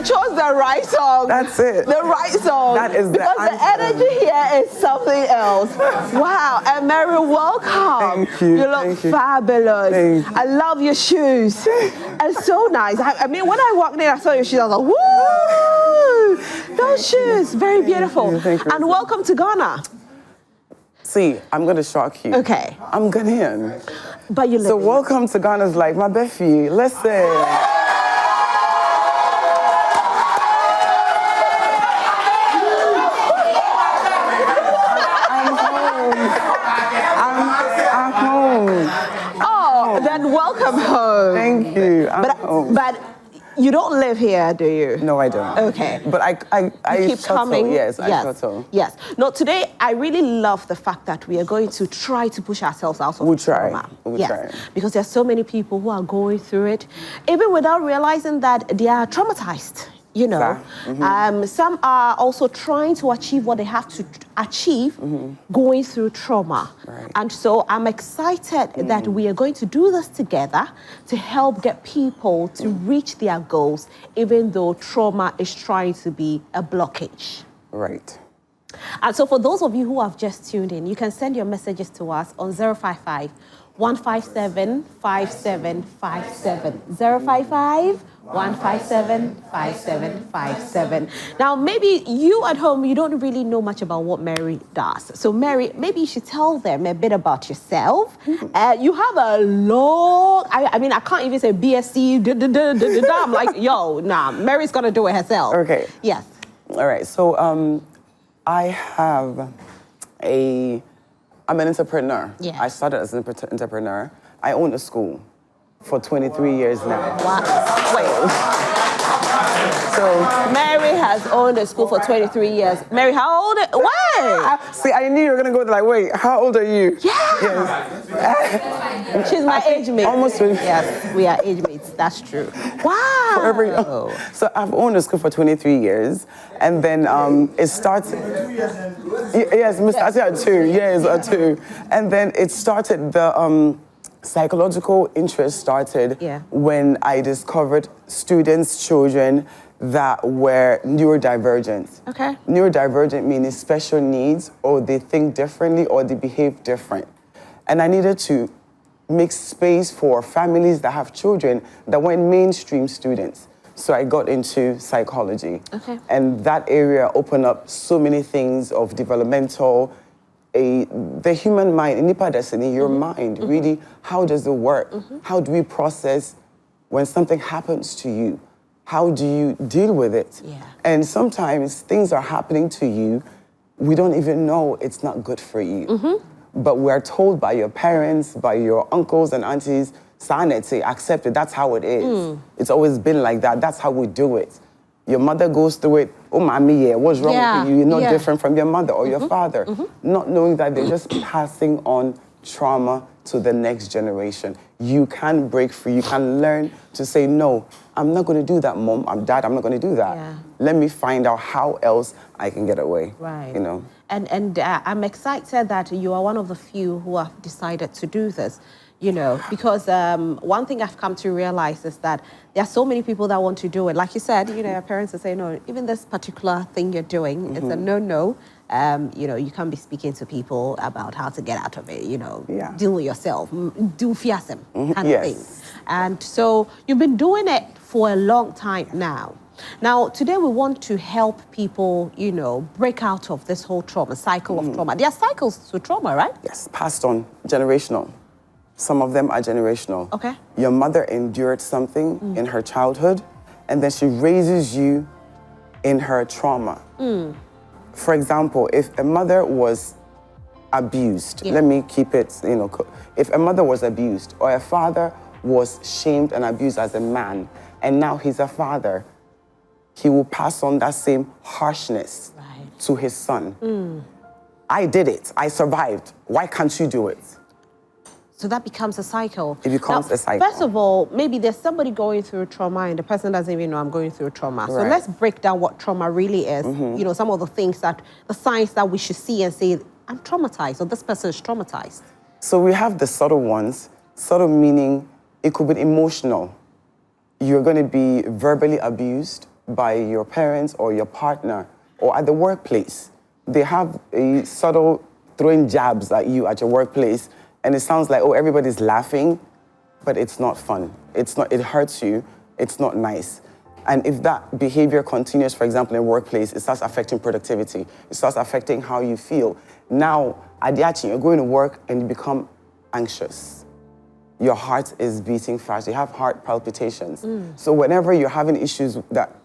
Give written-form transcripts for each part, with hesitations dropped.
chose the right song. That's it. The right song. That is because the energy here is something else. Wow. And Mary, welcome. Thank you. You look fabulous. Thank you. I love your shoes. It's so nice. I mean, when I walked in, I saw your shoes. I was like, woo! Those shoes, very beautiful. Thank you. And welcome to Ghana. See, I'm going to shock you. Okay. I'm Ghanaian. But you live So welcome to Ghana's Like My Befi. Listen. Then welcome home. Thank you. But you don't live here, do you? No, I don't. Okay. But I keep coming. Yes, I shuttle. Yes. No, today I really love the fact that we are going to try to push ourselves out of trauma. We'll try. Because there's so many people who are going through it, even without realizing that they are traumatized. You know, some are also trying to achieve what they have to achieve going through trauma. Right. And so I'm excited that we are going to do this together to help get people to reach their goals, even though trauma is trying to be a blockage. Right. And so for those of you who have just tuned in, you can send your messages to us on 055 157 5757. 055 157 5757. Now, maybe you at home, you don't really know much about what Mary does. So, Mary, maybe you should tell them a bit about yourself. You have a long, I mean, I can't even say BSc, I'm like, yo, nah, Mary's gonna do it herself. Okay. Yes. All right. So, I'm an entrepreneur. Yeah. I started as an entrepreneur. I own a school for 23 years now. Wow. Wait. So Mary has owned a school for 23 years. Mary, how old? What? See, I knew you were gonna go like, wait, how old are you? Yeah. Yes. She's my age mate. Almost 20. Yes, we are age mates. That's true. Wow. So I've owned a school for 23 years, and then it started. Yes, we started at 2 years or 2, and then it started the. Psychological interest started when I discovered students, children that were neurodivergent. Okay. Neurodivergent meaning special needs, or they think differently, or they behave different. And I needed to make space for families that have children that weren't mainstream students. So I got into psychology. Okay. And that area opened up so many things of developmental, the human mind, nipa destiny, your mind, really, how does it work? How do we process when something happens to you? How do you deal with it? Yeah. And sometimes things are happening to you, we don't even know it's not good for you. But we're told by your parents, by your uncles and aunties, sanity, accept it, that's how it is. It's always been like that, that's how we do it. Your mother goes through it, oh, mommy, what's wrong with you? You're not different from your mother or your father. Not knowing that they're just passing on trauma to the next generation. You can break free, you can learn to say, no, I'm not gonna do that, mom, dad, I'm not gonna do that. Yeah. Let me find out how else I can get away, Right. you know? And I'm excited that you are one of the few who have decided to do this. You know, because one thing I've come to realize is that there are so many people that want to do it. Like you said, you know, your parents will say, no, even this particular thing you're doing, it's a no-no. You know, you can't be speaking to people about how to get out of it, you know, deal with yourself, do fiasem kind of thing. And so you've been doing it for a long time now. Now, today we want to help people, you know, break out of this whole trauma, cycle of trauma. There are cycles to trauma, right? Yes, passed on, generational. Some of them are generational. Okay. Your mother endured something in her childhood, and then she raises you in her trauma. For example, if a mother was abused, let me keep it, you know, if a mother was abused or a father was shamed and abused as a man, and now he's a father, he will pass on that same harshness to his son. I did it, I survived, why can't you do it? So that becomes a cycle. It becomes a cycle. First of all, maybe there's somebody going through trauma and the person doesn't even know I'm going through trauma. So let's break down what trauma really is. You know, some of the things that, the signs that we should see and say, I'm traumatized, or this person is traumatized. So we have the subtle ones. Subtle meaning it could be emotional. You're going to be verbally abused by your parents or your partner or at the workplace. They have a subtle throwing jabs at you at your workplace, and it sounds like, oh, everybody's laughing, but it's not fun. It's not, it hurts you, it's not nice. And if that behavior continues, for example, in workplace, it starts affecting productivity. It starts affecting how you feel. Now, adiachi, you're going to work and you become anxious. Your heart is beating fast. You have heart palpitations. So whenever you're having issues that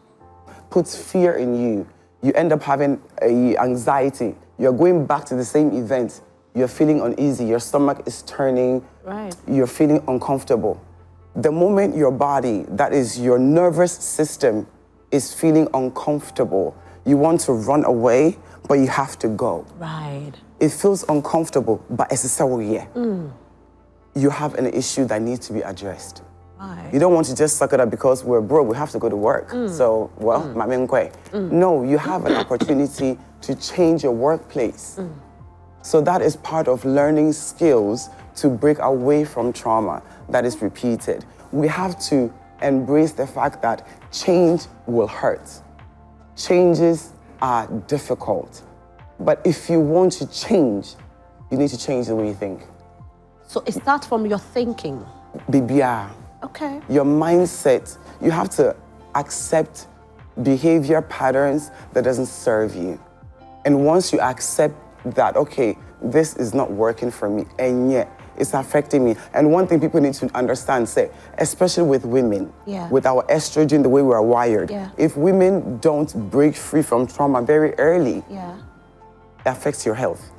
puts fear in you, you end up having anxiety. You're going back to the same event. You're feeling uneasy. Your stomach is turning. Right. You're feeling uncomfortable. The moment your body, that is your nervous system, is feeling uncomfortable, you want to run away, but you have to go. Right. It feels uncomfortable, but it's a you have an issue that needs to be addressed. Right. You don't want to just suck it up because we're broke, we have to go to work. So, well, no, you have an opportunity to change your workplace. So that is part of learning skills to break away from trauma that is repeated. We have to embrace the fact that change will hurt. Changes are difficult. But if you want to change, you need to change the way you think. So it starts from your thinking. Bibia. Okay. Your mindset, you have to accept behavior patterns that doesn't serve you. And once you accept that, okay, this is not working for me, and yet it's affecting me. And one thing people need to understand, say, especially with women, with our estrogen, the way we are wired, if women don't break free from trauma very early, it affects your health.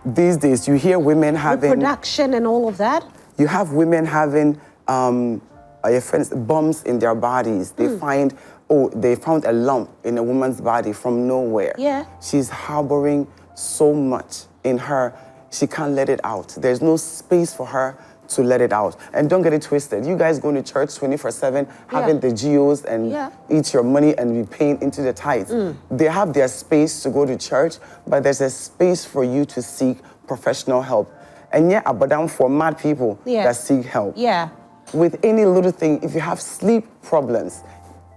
These days, you hear women having... reproduction and all of that? You have women having, your friends, bumps in their bodies. They find, they found a lump in a woman's body from nowhere. She's harboring so much in her, she can't let it out. There's no space for her to let it out. And don't get it twisted. You guys going to church 24/7, having the GOs and eat your money and be paying into the tithes. They have their space to go to church, but there's a space for you to seek professional help. And yet, abadam for mad people that seek help. With any little thing, if you have sleep problems,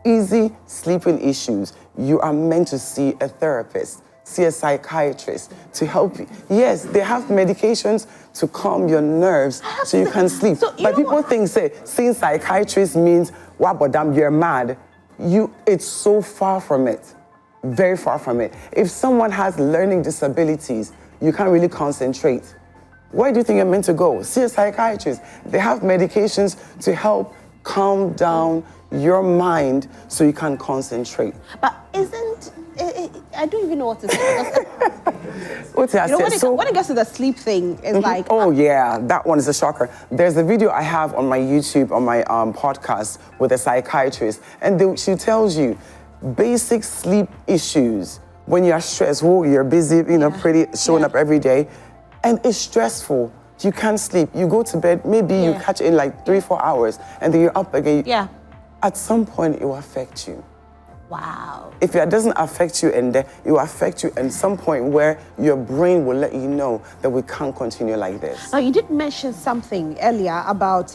easy sleeping issues, you are meant to see a therapist, see a psychiatrist to help you. Yes, they have medications to calm your nerves so you can sleep. But people think, seeing psychiatrist means, wabadam, you're mad. It's so far from it, very far from it. If someone has learning disabilities, you can't really concentrate. Where do you think you're meant to go? See a psychiatrist. They have medications to help calm down your mind so you can concentrate. But I don't even know what to say. When it gets to the sleep thing, it's like... Oh, yeah, that one is a shocker. There's a video I have on my YouTube, on my podcast with a psychiatrist, and she tells you basic sleep issues. When you're stressed, you're busy, showing up every day, and it's stressful. You can't sleep. You go to bed, maybe you catch it in like 3-4 hours, and then you're up again. At some point, it will affect you. Wow. If it doesn't affect you, and it will affect you at some point where your brain will let you know that we can't continue like this. Now, you did mention something earlier about,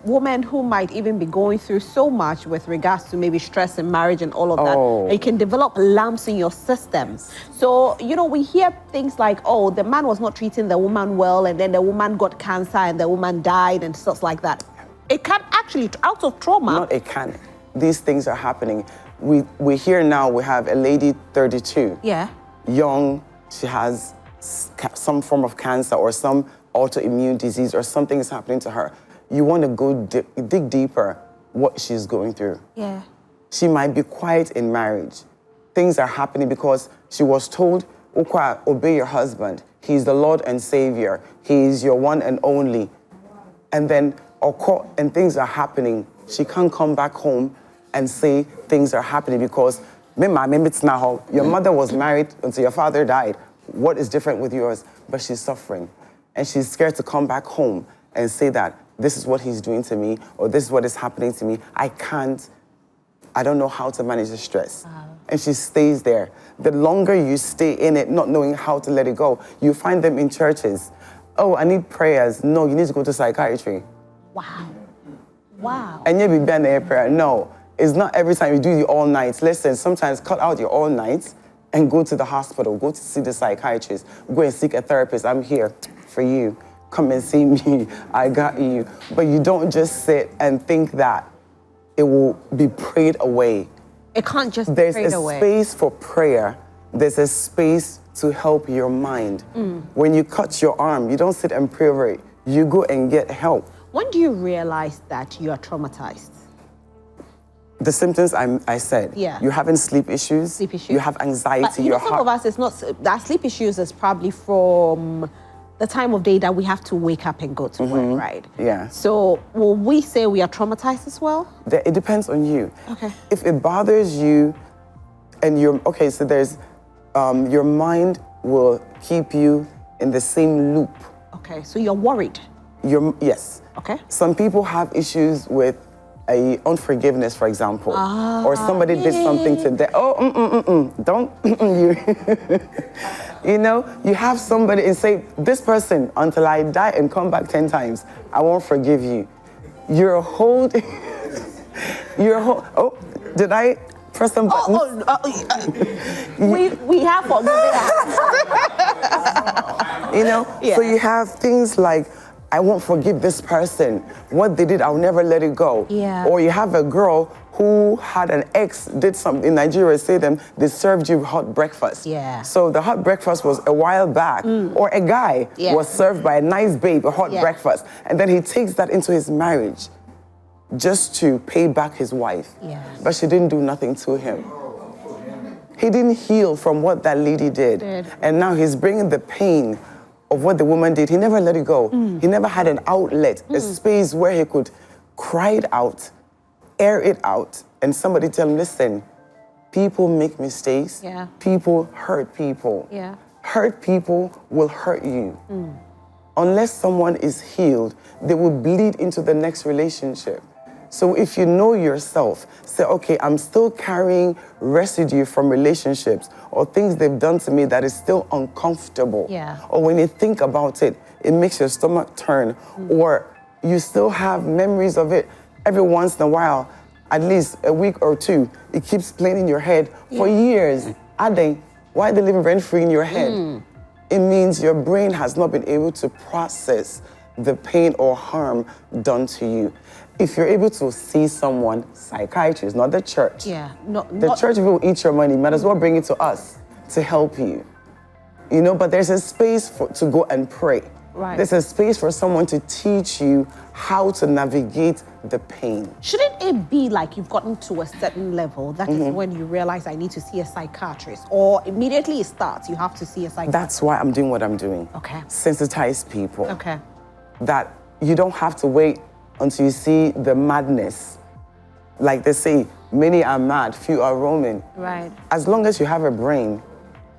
women who might even be going through so much with regards to maybe stress in marriage and all of that. And you can develop lumps in your system. So, we hear things like, the man was not treating the woman well, and then the woman got cancer and the woman died and stuff like that. It can actually, out of trauma. Not it can. These things are happening. We hear now, we have a lady, 32. Young, she has some form of cancer or some autoimmune disease or something is happening to her. You want to go dig deeper what she's going through. She might be quiet in marriage. Things are happening because she was told, obey your husband. He's the Lord and Savior. He's your one and only. And then, and things are happening. She can't come back home and say things are happening because your mother was married until your father died. What is different with yours? But she's suffering. And she's scared to come back home and say that this is what he's doing to me, or this is what is happening to me. I don't know how to manage the stress. And she stays there. The longer you stay in it, not knowing how to let it go, you find them in churches. Oh, I need prayers. No, you need to go to psychiatry. Wow. And you be banned prayer. No. It's not every time you do the all nights. Listen, sometimes cut out your all nights and go to the hospital, go to see the psychiatrist, go and seek a therapist. I'm here for you. Come and see me. I got you. But you don't just sit and think that it will be prayed away. It can't just be There's prayed a away. space for prayer. There's a space to help your mind. When you cut your arm, you don't sit and pray over it. You go and get help. When do you realize that you are traumatized? The symptoms I said. Yeah. You're having sleep issues. Sleep issues. You have anxiety. But, you know, some of us, it's not, that sleep issues is probably from the time of day that we have to wake up and go to work, right? Yeah. So will we say we are traumatized as well? It depends on you. Okay. If it bothers you and so there's, your mind will keep you in the same loop. Okay, so you're worried. Yes. Okay. Some people have issues with unforgiveness, for example, or somebody did something to them. Don't you? You know, you have somebody and say, this person, until I die and come back 10 times, I won't forgive you. You're holding. Oh, did I press some buttons? We have forgiven. You know, Yeah. so you have things like, I won't forgive this person. What they did, I'll never let it go. Yeah. Or you have a girl who had an ex, did something in Nigeria, they served you hot breakfast. Yeah. So the hot breakfast was a while back. Or a guy was served by a nice babe, a hot breakfast. And then he takes that into his marriage just to pay back his wife. Yeah. But she didn't do nothing to him. He didn't heal from what that lady did. And now he's bringing the pain of what the woman did. He never let it go. He never had an outlet, a space where he could cry it out, air it out, and somebody tell him, listen, people make mistakes. Yeah. People hurt people. Yeah. Hurt people will hurt you. Unless someone is healed, they will bleed into the next relationship. So if you know yourself, say, okay, I'm still carrying residue from relationships or things they've done to me that is still uncomfortable. Yeah. Or when you think about it, it makes your stomach turn. Or you still have memories of it every once in a while, at least a week or two. It keeps playing in your head for years. Why are they living rent-free in your head? It means your brain has not been able to process the pain or harm done to you. If you're able to see someone, psychiatrist, not the church. Yeah. The church will eat your money, might as well bring it to us to help you. You know, but there's a space to go and pray. Right. There's a space for someone to teach you how to navigate the pain. Shouldn't it be like you've gotten to a certain level, that is when you realize I need to see a psychiatrist? Or immediately it starts, you have to see a psychiatrist? That's why I'm doing what I'm doing. Okay. Sensitize people. Okay. That you don't have to wait until you see the madness. Like they say, many are mad, few are roaming. Right. As long as you have a brain,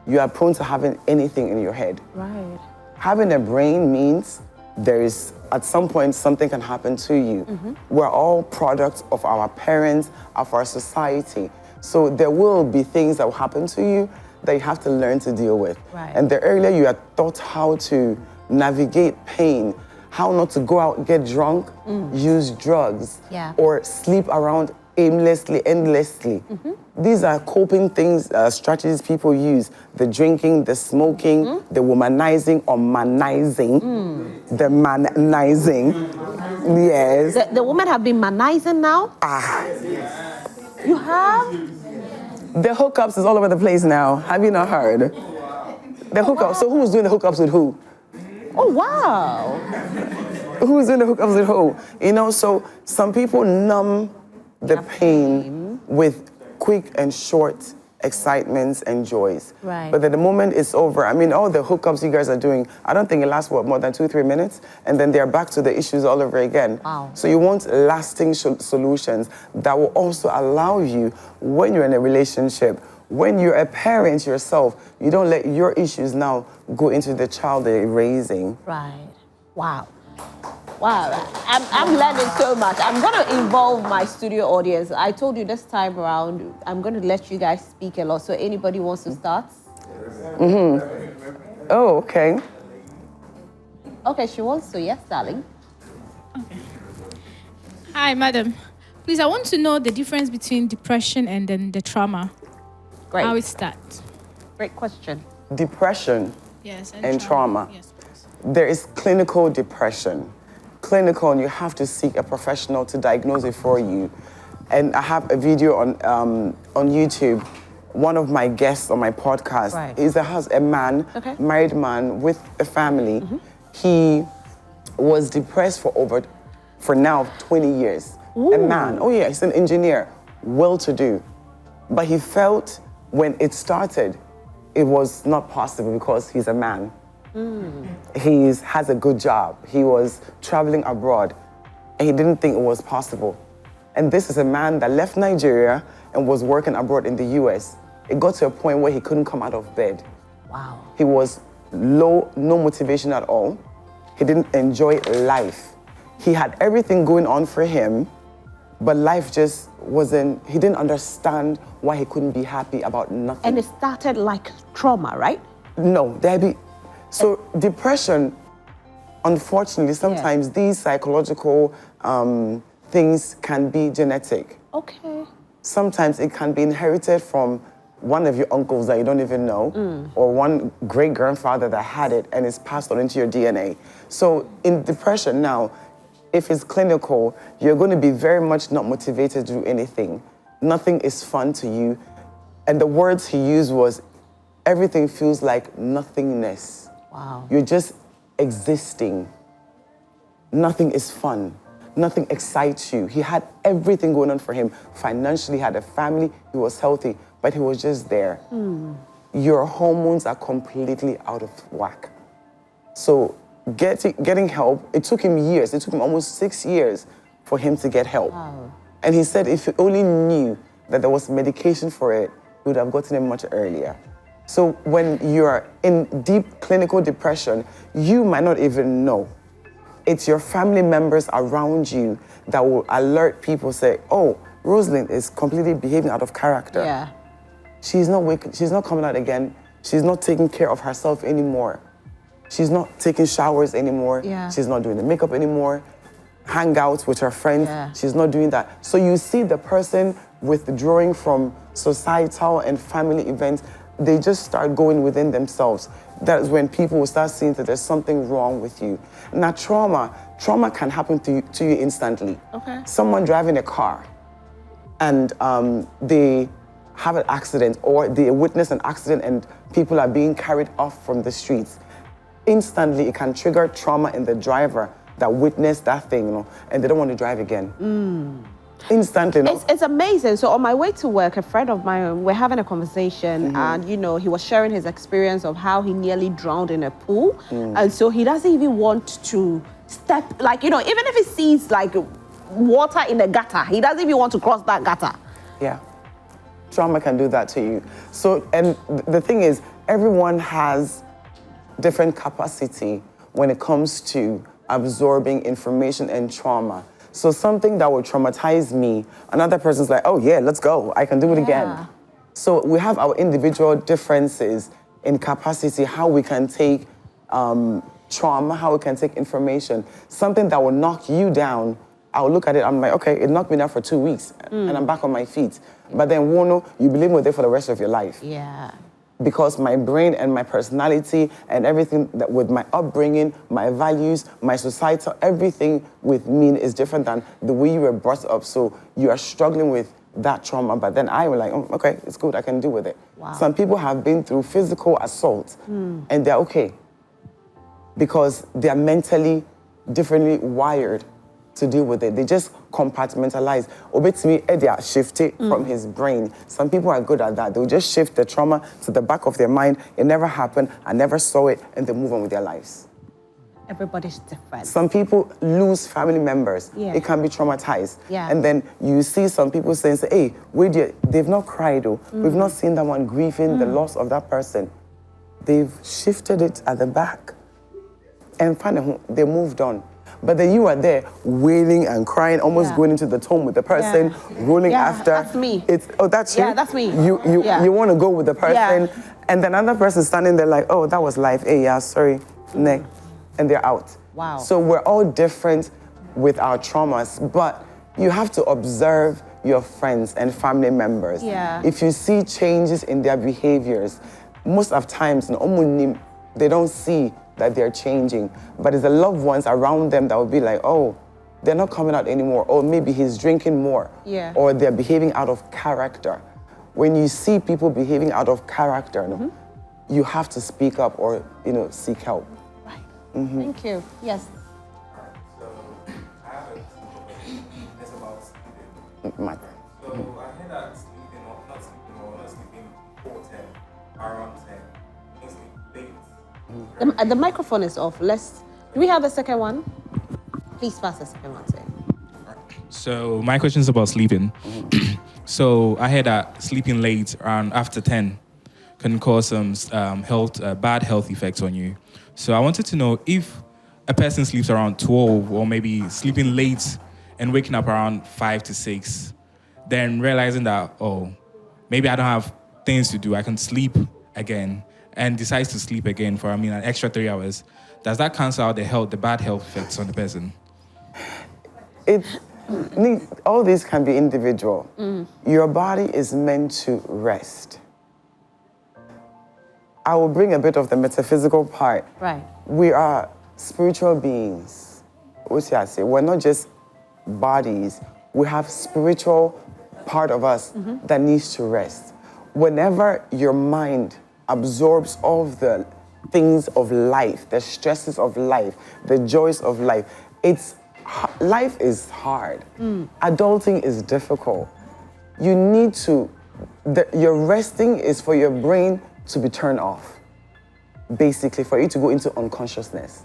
you are prone to having anything in your head. Right. Having a brain means there is, at some point, something can happen to you. We're all products of our parents, of our society. So there will be things that will happen to you that you have to learn to deal with. Right. And the earlier you are taught how to navigate pain, how not to go out, get drunk, use drugs, or sleep around aimlessly, endlessly. These are coping things, strategies people use. The drinking, the smoking, the womanizing or manizing. The manizing, yes. The women have been manizing now? You have? The hookups is all over the place now. Have you not heard? The hookups, so who's doing the hookups with who? Oh, wow. Who's doing the hookups with who? You know, so some people numb the pain with quick and short excitements and joys. Right. But then the moment it's over, I mean, all the hookups you guys are doing, I don't think it lasts, more than 2-3 minutes? And then they're back to the issues all over again. Wow. So you want lasting solutions that will also allow you, when you're in a relationship, when you're a parent yourself, you don't let your issues now go into the child they're raising. Right. Wow. Wow, I'm learning so much. I'm going to involve my studio audience. I told you this time around, I'm going to let you guys speak a lot. So anybody wants to start? Oh, okay. Okay, she wants to. Yes, darling. Okay. Hi, madam. Please, I want to know the difference between depression and then the trauma. Great. How it starts. Great question. Depression Yes. and trauma. Yes, please. There is clinical depression. Clinical, and you have to seek a professional to diagnose it for you. And I have a video on YouTube. One of my guests on my podcast is a man, married man with a family. He was depressed for now 20 years. Ooh. A man, he's an engineer, well-to-do. But he felt when it started, it was not possible because he's a man. He has a good job. He was traveling abroad, and he didn't think it was possible. And this is a man that left Nigeria and was working abroad in the US. It got to a point where he couldn't come out of bed. Wow. He was low, no motivation at all. He didn't enjoy life. He had everything going on for him, but life just wasn't, he didn't understand why he couldn't be happy about nothing. And it started like trauma, right? No, so depression, unfortunately, sometimes these psychological things can be genetic. Okay. Sometimes it can be inherited from one of your uncles that you don't even know, or one great-grandfather that had it and it's passed on into your DNA. So in depression now, if it's clinical, you're going to be very much not motivated to do anything. Nothing is fun to you. And the words he used was, everything feels like nothingness. Wow. You're just existing. Nothing is fun. Nothing excites you. He had everything going on for him. Financially, he had a family, he was healthy, but he was just there. Your hormones are completely out of whack. So getting help, it took him years. It took him almost 6 years for him to get help. Wow. And he said if he only knew that there was medication for it, he would have gotten it much earlier. So when you're in deep clinical depression, you might not even know. It's your family members around you that will alert people, say, oh, Rosalind is completely behaving out of character. Yeah. She's not coming out again. She's not taking care of herself anymore. She's not taking showers anymore. Yeah. She's not doing the makeup anymore. Hangouts with her friends. Yeah. She's not doing that. So you see the person withdrawing from societal and family events. They just start going within themselves. That is when people will start seeing that there's something wrong with you. Now, trauma can happen to you instantly. Okay. Someone driving a car and they have an accident, or they witness an accident and people are being carried off from the streets. Instantly, it can trigger trauma in the driver that witnessed that thing, and they don't want to drive again. Instantly. It's amazing. So on my way to work, a friend of mine, we're having a conversation, and he was sharing his experience of how he nearly drowned in a pool, and so he doesn't even want to step, even if he sees water in a gutter, he doesn't even want to cross that gutter. Yeah. Trauma can do that to you. So, and the thing is, everyone has different capacity when it comes to absorbing information and trauma. So something that would traumatize me, another person's like, oh yeah, let's go, I can do it again. So we have our individual differences in capacity, how we can take trauma, how we can take information. Something that will knock you down, I'll look at it, I'm like, okay, it knocked me down for 2 weeks, and I'm back on my feet. But then, you believe me, there for the rest of your life. Yeah. Because my brain and my personality and everything that with my upbringing, my values, my societal, everything with me is different than the way you were brought up. So you are struggling with that trauma, but then I was like, oh, okay, it's good, I can deal with it. Wow. Some people have been through physical assault and they're okay because they're mentally differently wired to deal with it. They just compartmentalize. Obetimi Edia shifted from his brain. Some people are good at that. They'll just shift the trauma to the back of their mind. It never happened. I never saw it, and they move on with their lives. Everybody's different. Some people lose family members. Yeah. It can be traumatized. Yeah. And then you see some people saying, hey, they've not cried, though. We've not seen that one grieving the loss of that person. They've shifted it at the back. And finally, they moved on. But then you are there wailing and crying, almost going into the tomb with the person, rolling after. That's me. That's you? Yeah, that's me. You want to go with the person, and then another person standing there like, oh, that was life. Hey, yeah, sorry, next. And they're out. Wow. So we're all different with our traumas, but You have to observe your friends and family members. Yeah. If you see changes in their behaviors, most of times, they don't see that they're changing, but it's the loved ones around them that will be like, oh, they're not coming out anymore, or maybe he's drinking more, Yeah. or they're behaving out of character. When you see people behaving out of character, you have to speak up or seek help. Right. Thank you. Yes. So I have a question. It's about sleeping. My- So I heard that sleeping or not sleeping before 10, around 10, means sleep late. The microphone is off. Do we have a second one? Please pass the second one, sir. So my question is about sleeping. So I heard that sleeping late around after 10 can cause some bad health effects on you. So I wanted to know if a person sleeps around 12 or maybe sleeping late and waking up around 5 to 6, then realizing that, oh, maybe I don't have things to do, I can sleep again, and decides to sleep again for, an extra 3 hours. Does that cancel out the bad health effects on the person? All these can be individual. Your body is meant to rest. I will bring a bit of the metaphysical part. Right. We are spiritual beings. We're not just bodies. We have spiritual part of us that needs to rest. Whenever your mind absorbs all of the things of life, the stresses of life, the joys of life, life is hard. Adulting is difficult. You need to, your resting is for your brain to be turned off, basically for you to go into unconsciousness,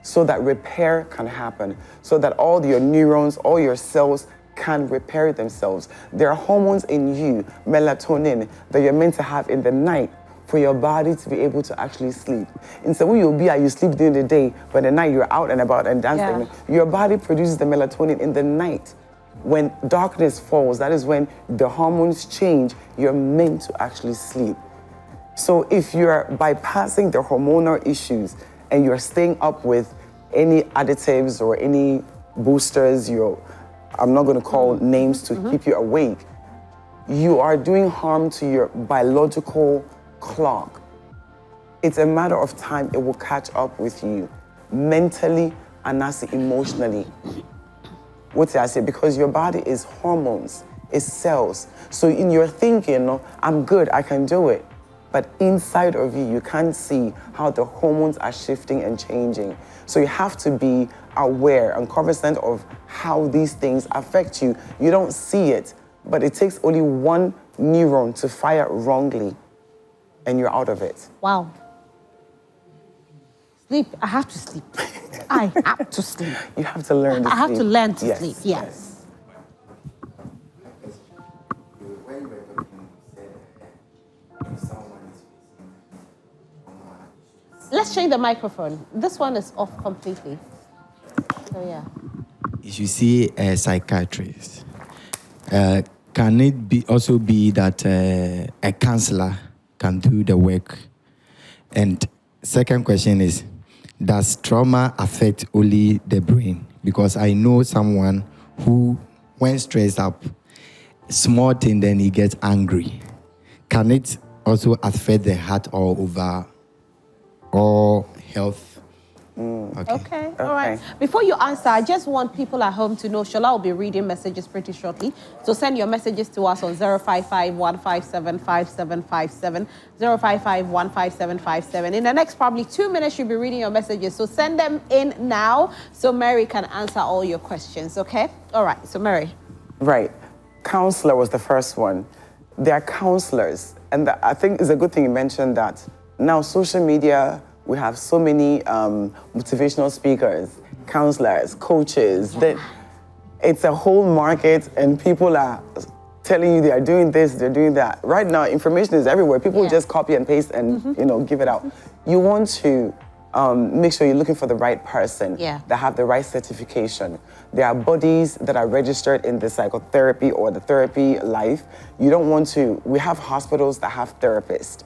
so that repair can happen, so that all your neurons, all your cells can repair themselves. There are hormones in you, melatonin, that you're meant to have in the night for your body to be able to actually sleep. Instead, when you sleep during the day, but at night you're out and about and dancing. Yeah. Your body produces the melatonin in the night. When darkness falls, that is when the hormones change. You're meant to actually sleep. So if you're bypassing the hormonal issues and you're staying up with any additives or any boosters, I'm not going to call names to keep you awake, you are doing harm to your biological clock. It's a matter of time it will catch up with you, mentally and also emotionally. What did I say? Because your body is hormones, it's cells. So in your thinking, I'm good, I can do it. But inside of you, you can't see how the hormones are shifting and changing. So you have to be aware and cognizant of how these things affect you. You don't see it, but it takes only one neuron to fire wrongly, and you're out of it. Wow. Sleep. I have to sleep. I have to sleep. You have to learn to sleep. I have to learn to Yes, sleep. Yes. When you were talking, you said if someone is facing Let's change the microphone. This one is off completely. So yeah. If you see a psychiatrist, can it also be that a counselor can do the work? And second question is, does trauma affect only the brain? Because I know someone who, when stressed up, small thing, then he gets angry. Can it also affect the heart or health? Okay. All right. Before you answer, I just want people at home to know Shola will be reading messages pretty shortly. So send your messages to us on 055-157-5757, 055-15757. In the next probably 2 minutes, you'll be reading your messages. So send them in now so Mary can answer all your questions, okay? All right. So Mary. Right. Counselor was the first one. There are counselors. And I think it's a good thing you mentioned that. Now, social media, we have so many motivational speakers, counselors, coaches, that it's a whole market and people are telling you they are doing this, they're doing that. Right now, information is everywhere. People just copy and paste and give it out. You want to make sure you're looking for the right person that have the right certification. There are bodies that are registered in the psychotherapy or the therapy life. You don't want to, we have hospitals that have therapists.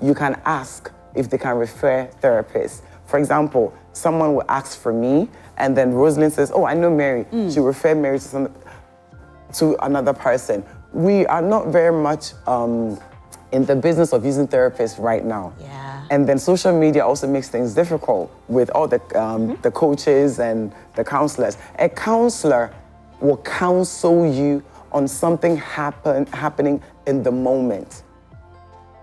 You can ask if they can refer therapists. For example, someone will ask for me, and then Rosalind says, oh, I know Mary. She referred Mary to someone. to another person. We are not very much in the business of using therapists right now. Yeah. And then social media also makes things difficult with all the coaches and the counselors. A counselor will counsel you on something happening in the moment.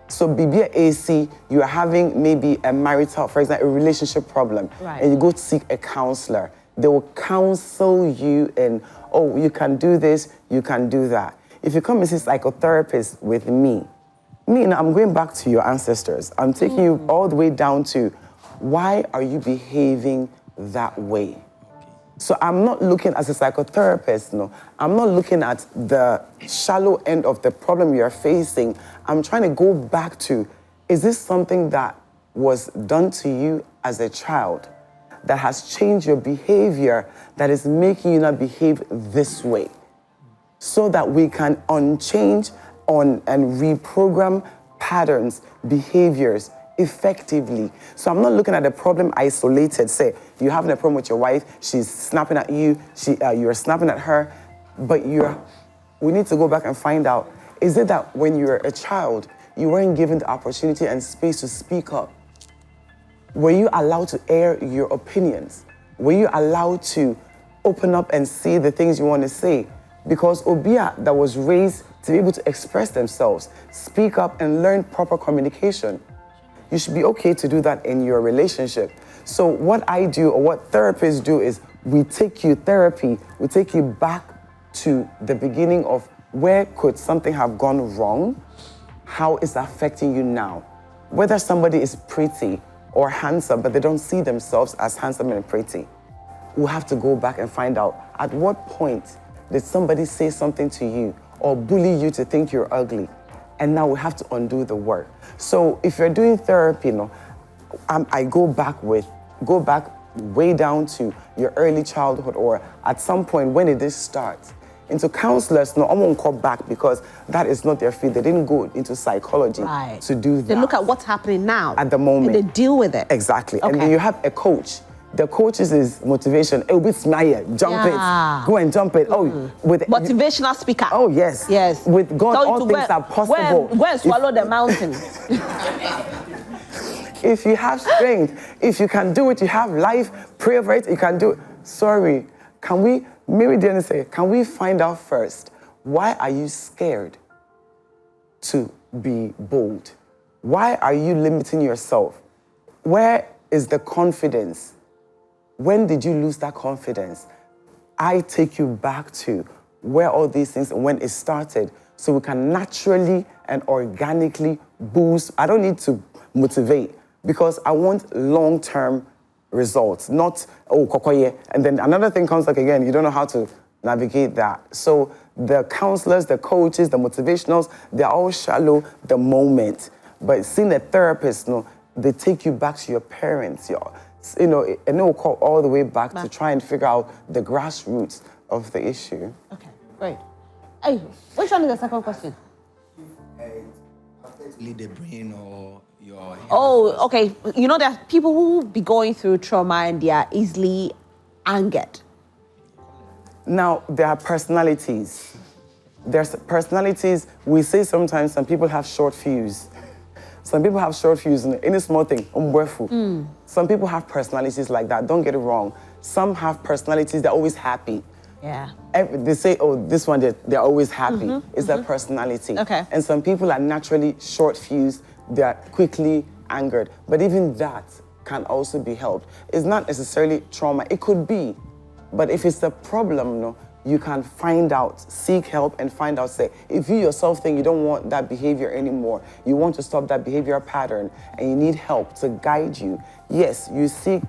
So BBA AC, you are having maybe a marital, for example, a relationship problem, right, and you go to seek a counselor. They will counsel you in, oh, you can do this, you can do that. If you come and see a psychotherapist with me, now I'm going back to your ancestors. I'm taking you all the way down to, why are you behaving that way? So I'm not looking as a psychotherapist, no. I'm not looking at the shallow end of the problem you're facing. I'm trying to go back to, is this something that was done to you as a child that has changed your behavior, that is making you not behave this way? So that we can unchange and reprogram patterns, behaviors, effectively. So I'm not looking at the problem isolated. Say, you're having a problem with your wife, she's snapping at you, you're snapping at her, but we need to go back and find out, is it that when you're a child, you weren't given the opportunity and space to speak up? Were you allowed to air your opinions? Were you allowed to open up and say the things you want to say? Because Obia that was raised to be able to express themselves, speak up and learn proper communication. You should be okay to do that in your relationship. So what I do, or what therapists do, is we take you back to the beginning of where could something have gone wrong, how is that affecting you now. Whether somebody is pretty or handsome, but they don't see themselves as handsome and pretty, we'll have to go back and find out, at what point did somebody say something to you or bully you to think you're ugly? And now we have to undo the work. So if you're doing therapy, I go back way down to your early childhood, or at some point, when did this start? Into counselors, I won't call back, because that is not their field. They didn't go into psychology to do that. They look at what's happening now. At the moment. And they deal with it. Exactly. Okay. And then you have a coach. The coach's is motivation. Oh, with smile, jump it, go and jump it. Oh, with motivational speaker. Oh yes, yes. With God, all things are possible. Go and swallow the mountain. If you have strength, if you can do it, you have life. Pray over it. You can do it. Sorry, can we? Mary didn't say. Can we find out first? Why are you scared to be bold? Why are you limiting yourself? Where is the confidence? When did you lose that confidence? I take you back to where all these things, when it started, so we can naturally and organically boost. I don't need to motivate, because I want long-term results, not, oh, kokoye. And then another thing comes like, again, you don't know how to navigate that. So the counselors, the coaches, the motivationals, they're all shallow the moment. But seeing a therapist, they take you back to your parents, and it will call all the way back to try and figure out the grassroots of the issue. Okay, great. Hey, which one is the second question? Lead the brain or your health. Oh, okay. You know, there are people who be going through trauma and they are easily angered. Now, there are personalities. There's personalities, we say sometimes some people have short fuse. Some people have short fuse in any small thing. Some people have personalities like that. Don't get it wrong. Some have personalities, they're always happy. Yeah. They say, oh, this one, they're always happy. It's their personality. Okay. And some people are naturally short fused. They're quickly angered. But even that can also be helped. It's not necessarily trauma. It could be. But if it's a problem, you can find out, seek help and find out, say, if you yourself think you don't want that behavior anymore, you want to stop that behavior pattern, and you need help to guide you, yes, you seek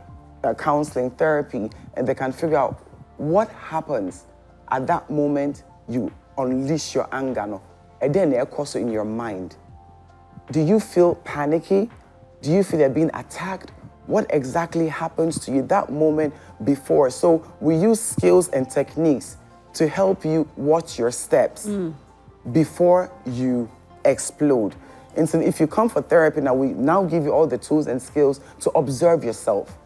counseling, therapy, and they can figure out what happens at that moment you unleash your anger. And then it occurs in your mind. Do you feel panicky? Do you feel you're being attacked? What exactly happens to you that moment before? So we use skills and techniques to help you watch your steps before you explode. And so if you come for therapy now, we now give you all the tools and skills to observe yourself.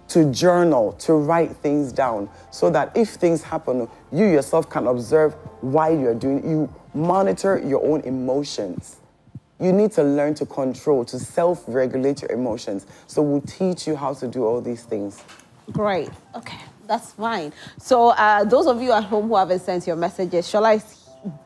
to journal, to write things down, so that if things happen, you yourself can observe why you're doing it. You monitor your own emotions. You need to learn to control, to self-regulate your emotions. So we'll teach you how to do all these things. Great. Okay, that's fine. So those of you at home who haven't sent your messages, shall I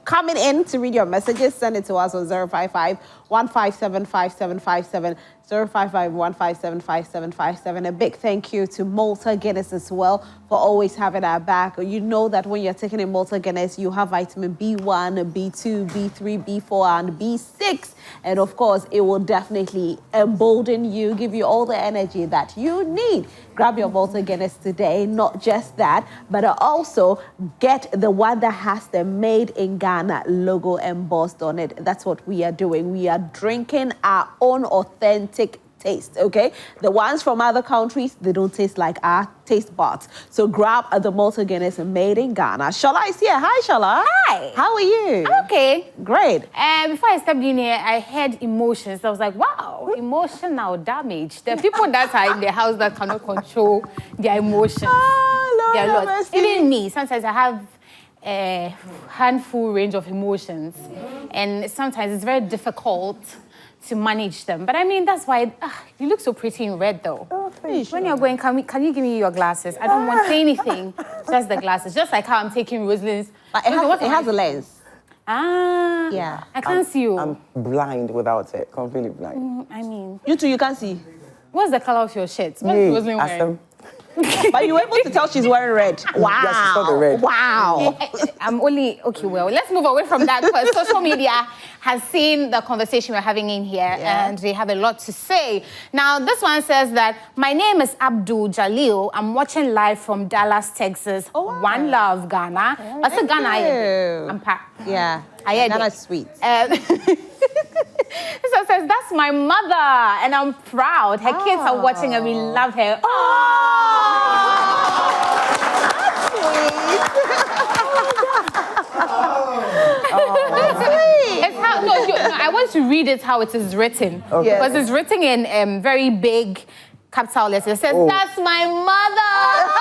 coming in to read your messages? Send it to us on 055-157-5757, 055-157-5757. A big thank you to Malta Guinness as well for always having our back. You know that when you're taking a Malta Guinness, you have vitamin B1, B2, B3, B4, and B6. And of course, it will definitely embolden you, give you all the energy that you need. Grab your Malta Guinness today. Not just that, but also get the one that has the Made in Ghana logo embossed on it. That's what we are doing. We are drinking our own authentic taste, okay? The ones from other countries, they don't taste like our taste buds. So grab the Malta Guinness Made in Ghana. Shala is here. Hi, Shala. Hi. How are you? I'm okay. Great. Before I stepped in here, I heard emotions. I was like, wow, emotional damage. There are people that are in the house that cannot control their emotions. Oh, Lord There are have lots. mercy. Even me, sometimes I have a handful range of emotions. And sometimes it's very difficult to manage them. But I mean, that's why you look so pretty in red, though. Oh, thank When you. you're going, can you give me your glasses? I don't want anything, just the glasses. Just like how I'm taking Rosalind's. But it has a lens. Ah, Yeah. I can't see you. I'm blind without it, completely blind. I mean, You two, you can see. what's the color of your shirt? What's Yay, Rosalind wearing? Asem. But you were able to tell she's wearing red. Wow. Yeah, she saw the red. Wow. I'm only, okay, well, let's move away from that because social media has seen the conversation we're having in here and they have a lot to say. Now, this one says that, my name is Abdul Jalil. I'm watching live from Dallas, Texas. Oh, wow. One love, Ghana. What's the Ghana? you. I'm packed. Yeah. I heard Ghana's it. sweet. This one says, that's my mother, and I'm proud. Her kids are watching and we love her. It's how, no, I want to read it how it is written. Okay. Because it's written in very big capital letters. It says, that's my mother.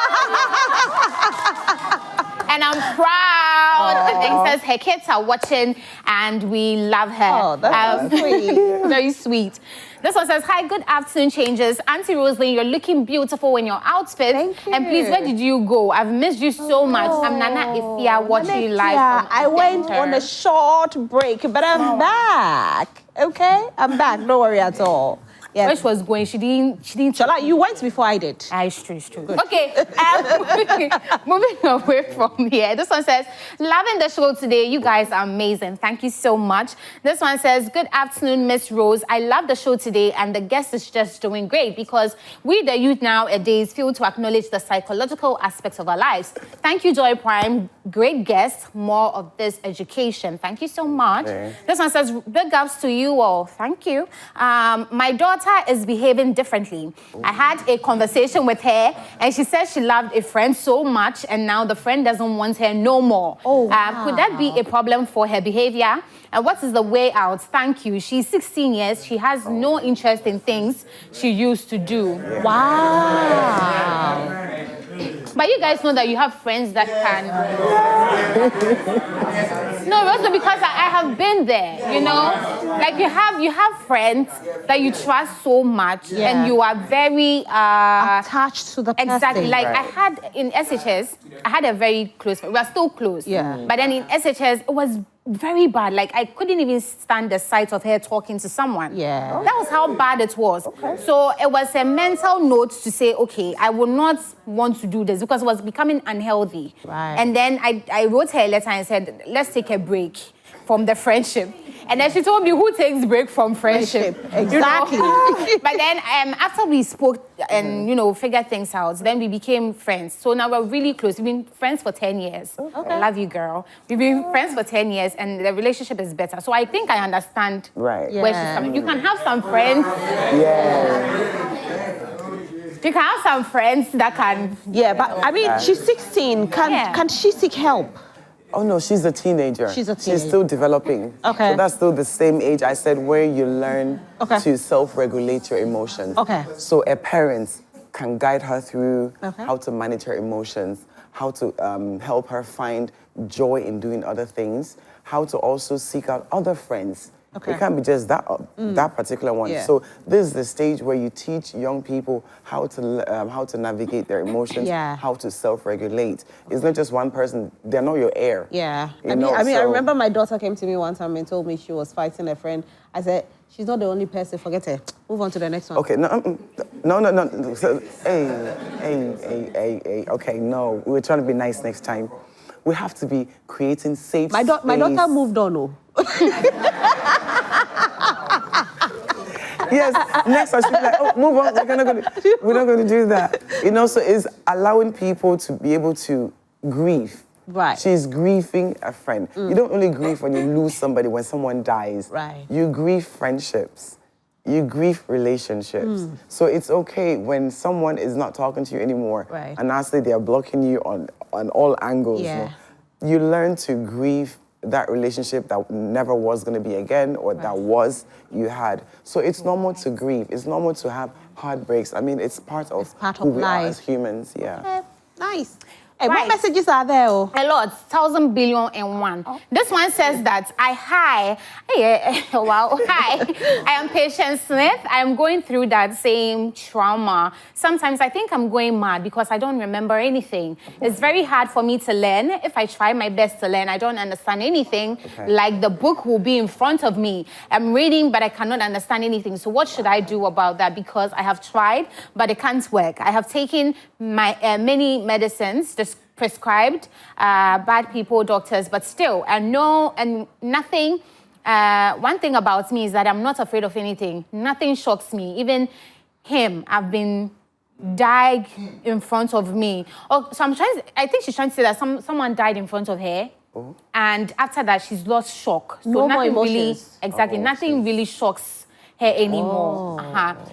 And I'm proud. And it says, her kids are watching and we love her. Oh, that's sweet. Very sweet. This one says, hi, good afternoon, changes. Auntie Rosalind, you're looking beautiful in your outfit. Thank you. And please, where did you go? I've missed you so much. I'm Nana Ifia watching you live. Yeah, from I went Center. on a short break, but I'm back. Okay? I'm back. Don't worry at all. Where Yes. she was going, she didn't. Shala, you went before I did. It's true, it's true. Okay, moving away from here. This one says, loving the show today. You guys are amazing. Thank you so much. This one says, good afternoon, Miss Rose. I love the show today and the guest is just doing great because we, the youth nowadays, feel to acknowledge the psychological aspects of our lives. Thank you, Joy Prime. Great guest. More of this education. Thank you so much. Okay. This one says, big ups to you all. Thank you. My daughter is behaving differently. I had a conversation with her and she said she loved a friend so much and now the friend doesn't want her no more. Oh, Could that be a problem for her behavior? And what is the way out? Thank you. She's 16 years. She has no interest in things she used to do. Wow. But you guys know that you have friends that can... No, also because I have been there, you know? Like you have friends that you trust so much and you are very... Attached to the person. Exactly. Like I had in SHS, I had a very close friend. We are still close. Yeah. But then in SHS, it was very bad. Like I couldn't even stand the sight of her talking to someone. Yeah. That was how bad it was. So it was a mental note to say, okay, I will not want to do this because it was becoming unhealthy. Right. And then I wrote her a letter and said, let's take a break from the friendship. And then she told me, who takes break from friendship? Exactly. You know? But then after we spoke and, figured things out, then we became friends. So now we're really close. We've been friends for 10 years. Okay. I love you, girl. We've been friends for 10 years and the relationship is better. So I think I understand Right. where she's coming. You can have some friends. Yeah. You can have some friends that can... Yeah, but I mean, she's 16. Can she seek help? Oh no, she's a teenager. She's a She's teenager. still developing. Okay. So that's still the same age I said where you learn Okay. to self-regulate your emotions. Okay. So a parent can guide her through Okay. how to manage her emotions, how to help her find joy in doing other things, how to also seek out other friends. Okay. It can't be just that particular one. Yeah. So this is the stage where you teach young people how to navigate their emotions, Yeah. how to self-regulate. It's not just one person. They're not your heir. Yeah. You I mean, know, I so- remember my daughter came to me one time and told me she was fighting a friend. I said, she's not the only person. Forget her. Move on to the next one. Okay, no. So, hey. Okay, no. We're trying to be nice next time. We have to be creating safe My daughter space. moved on. Oh. Yes, next time she'll be like, oh, move on. We're not going to do that. You know, so it's allowing people to be able to grieve. Right. She's grieving a friend. You don't only grieve when you lose somebody, when someone dies. Right. You grieve friendships. You grieve relationships. So it's okay when someone is not talking to you anymore. Right. And honestly, they are blocking you on all angles. Yeah. You learn to grieve that relationship that never was going to be again, or that was you had. So it's normal to grieve. It's normal to have heartbreaks. I mean, it's part of part who of we are life. as humans. Yeah. Okay, nice. Hey, Right. what messages are there? Oh? A lot, 1,000 billion and one. This one says that hi, I am Patience Smith. I am going through that same trauma. Sometimes I think I'm going mad because I don't remember anything. It's very hard for me to learn. If I try my best to learn, I don't understand anything. Okay. Like the book will be in front of me. I'm reading, but I cannot understand anything. So what should I do about that? Because I have tried, but it can't work. I have taken my many medicines, prescribed, bad people, doctors, but still, and nothing. One thing about me is that I'm not afraid of anything. Nothing shocks me. Even him, I've been died in front of me. Oh, so I think she's trying to say that someone died in front of her. And after that, she's lost shock. So No more nothing really, emotions. exactly, nothing really shocks her anymore.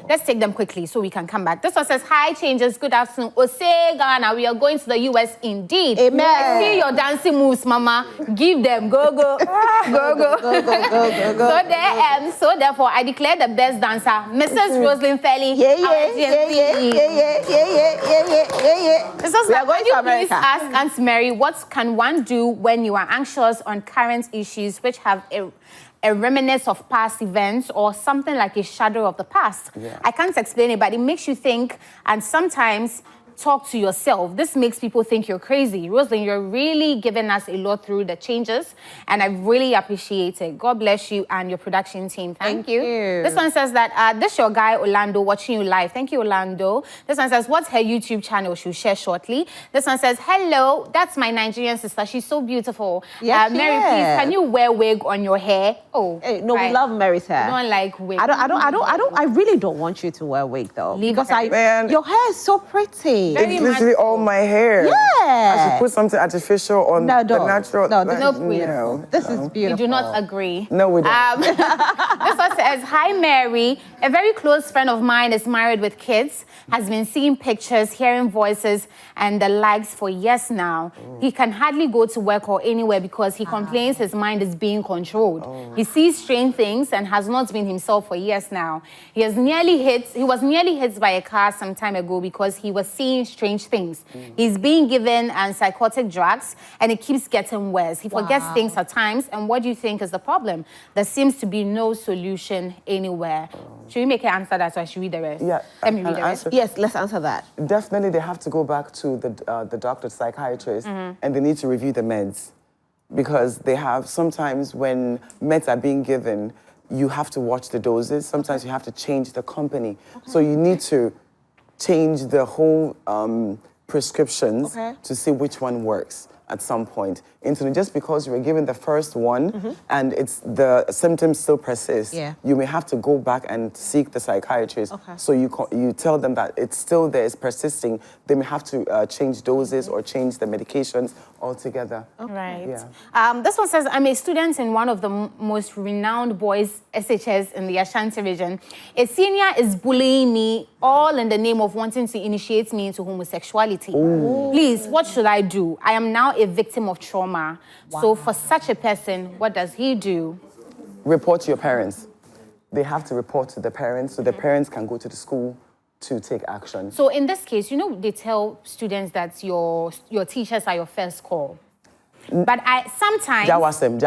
Let's take them quickly so we can come back. This one says, hi, changes, good afternoon. Ose Ghana, we are going to the US indeed. Amen. I see your dancing moves, mama. Give them, go. Go. So therefore, I declare the best dancer, Mrs. Rosalind Fairley. Yeah. This was We like, are going could you to please America. ask Aunt Mary, what can one do when you are anxious on current issues which have a reminiscence of past events or something like a shadow of the past? Yeah. I can't explain it, but it makes you think and sometimes talk to yourself. This makes people think you're crazy. Rosalind, you're really giving us a lot through the changes, and I really appreciate it. God bless you and your production team. Thank you. This one says that this your guy Orlando watching you live. Thank you, Orlando. This one says, what's her YouTube channel? She'll share shortly. This one says, hello, that's my Nigerian sister. She's so beautiful. Yes, she Mary, is. please, can you wear wig on your hair? Oh, Hey, no, right. we love Mary's hair. I don't like wig. I really don't want you to wear a wig though. Leave because her. Man. your hair is so pretty. Very It's literally all my hair. I Yeah. should put something artificial on No, the don't. natural. No, this like, is beautiful. This is We beautiful. do not agree. No, we don't. This one says, hi, Mary. A very close friend of mine is married with kids, has been seeing pictures, hearing voices, and the likes for years now. He can hardly go to work or anywhere because he complains his mind is being controlled. He sees strange things and has not been himself for years now. He was nearly hit by a car some time ago because he was seeing strange things. He's being given psychotic drugs, and it keeps getting worse. He forgets things at times, and what do you think is the problem? There seems to be no solution anywhere. Should we make her answer that, or I should read the rest? Yeah, Let me I'll read the rest. answer. Yes, let's answer that. Definitely, they have to go back to the doctor, psychiatrist, and they need to review the meds, because they have sometimes when meds are being given, you have to watch the doses. Sometimes you have to change the company, so you need to change the whole prescriptions to see which one works at some point. Just because you were given the first one and the symptoms still persist, you may have to go back and seek the psychiatrist. So you tell them that it's still there, it's persisting. They may have to change doses or change the medications altogether. Right. Yeah. This one says, I'm a student in one of the most renowned boys' SHS in the Ashanti region. A senior is bullying me, all in the name of wanting to initiate me into homosexuality. Please, what should I do? I am now a victim of trauma. So for such a person, what does he do? Report to your parents. They have to report to the parents so the parents can go to the school to take action. So in this case, you know, they tell students that your teachers are your first call. But I sometimes... Jawasem.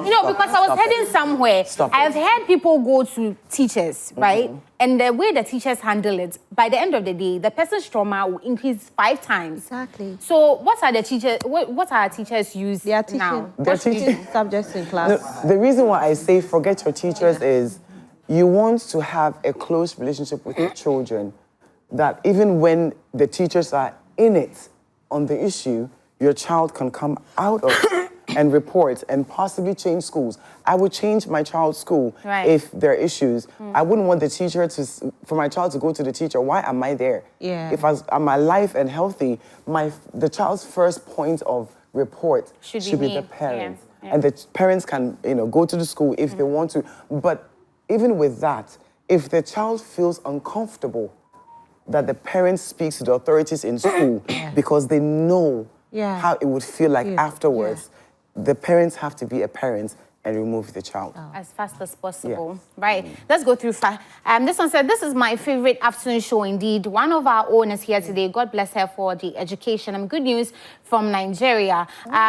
You know, because I was heading somewhere, I've heard people go to teachers, right? And the way the teachers handle it, by the end of the day, the person's trauma will increase 5 times. Exactly. So what are the teachers, what are teachers use They are teaching, now? they're teaching subjects in class. The reason why I say forget your teachers is you want to have a close relationship with your children, that even when the teachers are in it on the issue, your child can come out of it and report and possibly change schools. I would change my child's school if there are issues. I wouldn't want the teacher for my child to go to the teacher. Why am I there? Yeah. If I'm alive and healthy, the child's first point of report should be the parents. Yeah. Yeah. And the parents can, go to the school if they want to. But even with that, if the child feels uncomfortable that the parent speaks to the authorities in school because they know how it would feel like afterwards, the parents have to be a parent and remove the child. As fast as possible. Right. Let's go through this one said, this is my favorite afternoon show indeed. One of our owners here today, God bless her for the education. And good news from Nigeria.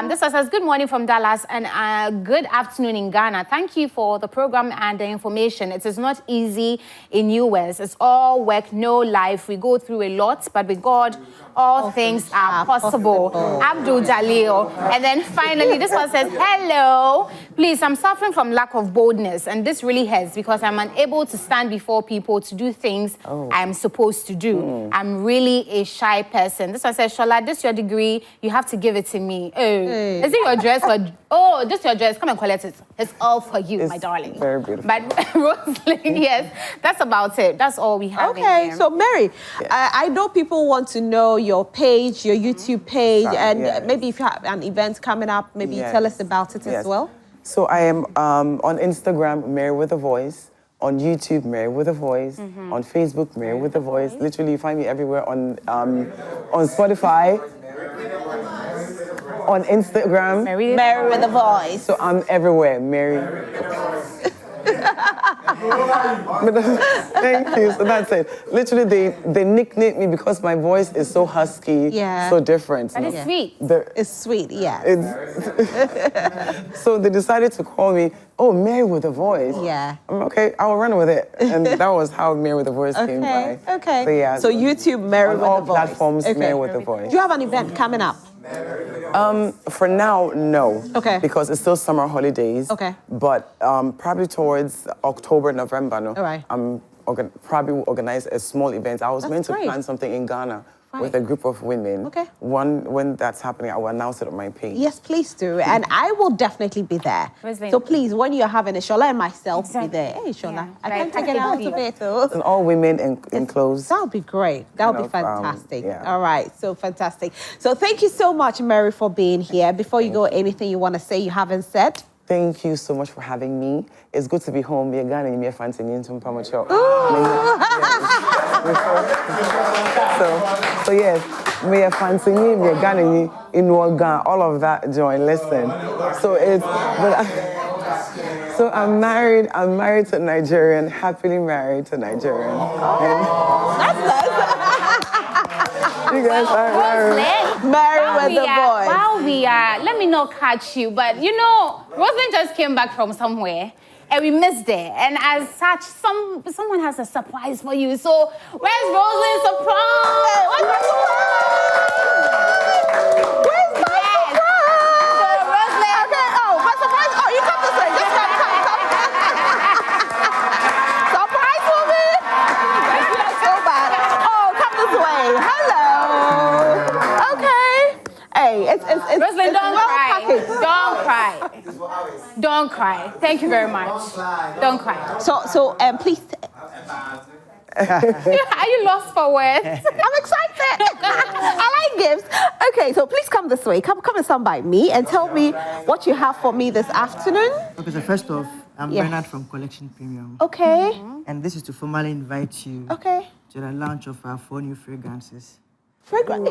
This one says, good morning from Dallas and good afternoon in Ghana. Thank you for the program and the information. It is not easy in US. It's all work, no life. We go through a lot, but with God, all things are possible. Abdul Jalil. And then finally, this one says, hello. Please, I'm suffering from lack of boldness, and this really hurts because I'm unable to stand before people to do things I'm supposed to do. I'm really a shy person. This one says, Shola, this is your degree. You have to give it to me. Is it your dress? This is your dress. Come and collect it. It's all for you, my darling. Very beautiful. But Rosalind, yes, that's about it. That's all we have. Okay, so Mary, I know people want to know your page, your YouTube page, and maybe if you have an event coming up, maybe tell us about it as well. So I am on Instagram, Mary with a Voice. On YouTube, Mary with a Voice. On Facebook, Mary with a Voice. Literally, you find me everywhere on Spotify. On Instagram, Mary with a Voice. So I'm everywhere, Mary. Thank you. So that's it. Literally, they nicknamed me because my voice is so husky, so different. But it's sweet. It's sweet, So they decided to call me, Mary with a Voice. Yeah. I'm okay, I'll run with it. And that was how Mary with a Voice came by. Okay. So YouTube, Mary with a Voice. On all platforms, Mary with a Voice. Do you have an event coming up? For now, no. Okay. Because it's still summer holidays. Okay. But probably towards October, November, no. All right. I'm probably will organize a small event. I was meant to plan something in Ghana with a group of women. Okay. When that's happening, I will announce it on my page. Yes, please do. And I will definitely be there. So please, when you're having it, Shola and myself be there. Hey, Shola, I can't take it out of it. And all women in clothes. That would be great. That would be fantastic. All right, so fantastic. So thank you so much, Mary, for being here. Before you go, anything you want to say you haven't said? Thank you so much for having me. It's good to be home. Me Ghana, me fancy me into Pamacho. So yes, me fancy me Ghana in Ghana, all of that join. Listen, so I'm married. I'm married to a Nigerian. Happily married to a Nigerian. That's nice. You guys are married with the boys. While we are, let me not catch you, but you know, Rosalind just came back from somewhere. And we missed it. And as such, someone has a surprise for you. So, where's Rosalind's surprise? Where's my surprise? So, Rosalind. Okay, my surprise. You come this way. Just come. Surprise for me? That's so bad. Come this way. Hello. Okay. Hey, it's Rosalind, don't well cry. packaged. Don't cry. Don't cry. Thank you very much. Don't cry. So please. Are you lost for words? I'm excited. I like gifts. Okay, so please come this way. Come and stand by me and tell me what you have for me this afternoon. Okay, so first off, I'm Bernard from Collection Premium. Okay. And this is to formally invite you to the launch of our 4 new fragrances. Fragrance.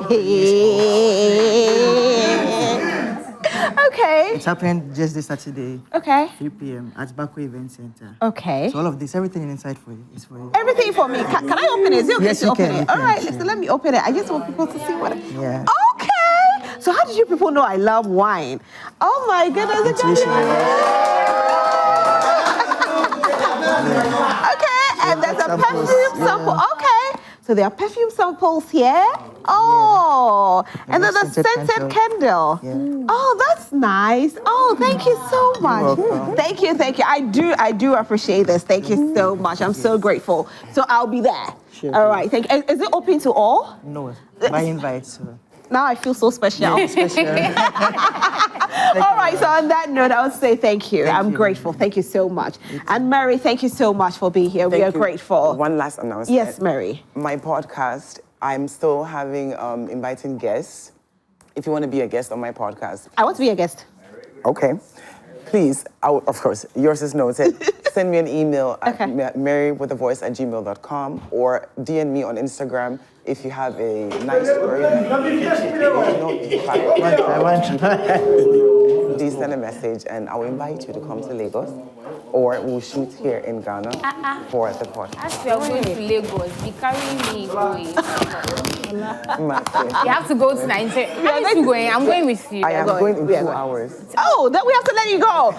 Okay. It's happening just this Saturday, Okay. 3 p.m. at Bako Event Center. Okay. So all of this, everything inside for you is for you. Everything for me. Can I open it? Is it okay Yes, to you open can, it? you All can, right, sure. so let me open it. I just want people to see what. Yeah. Okay. So how did you people know I love wine? Oh my goodness. Intuition. Okay, and there's a Samples, perfume yeah. sample. Okay. So there are perfume samples here. Oh, and then the scented candle. Yeah. Oh, that's nice. Oh, thank you so much. welcome. Thank you. I do appreciate this. Thank you so much. I'm so grateful. So I'll be there. Sure. All right. Thank you. Is it open to all? No, by invite. So. Now I feel so special. Special. All right, so on that note, I would say thank you. I'm you. grateful. Thank you so much. And Mary, thank you so much for being here. We Thank are you. grateful. One last announcement. Yes, Mary. My podcast, I'm still having inviting guests. If you want to be a guest on my podcast, I want to be a guest. okay. Please, of course, yours is noted. Send me an email at Okay. marywithavoice@gmail.com or DM me on Instagram if you have a nice story. Please send a message and I'll invite you to come to Lagos or we'll shoot here in Ghana for the podcast. As we are going to Lagos, be carrying me away. Massive. You have to go to Nigeria. I'm going with you. I am going in We are 2 going. hours. Oh, then we have to let you go.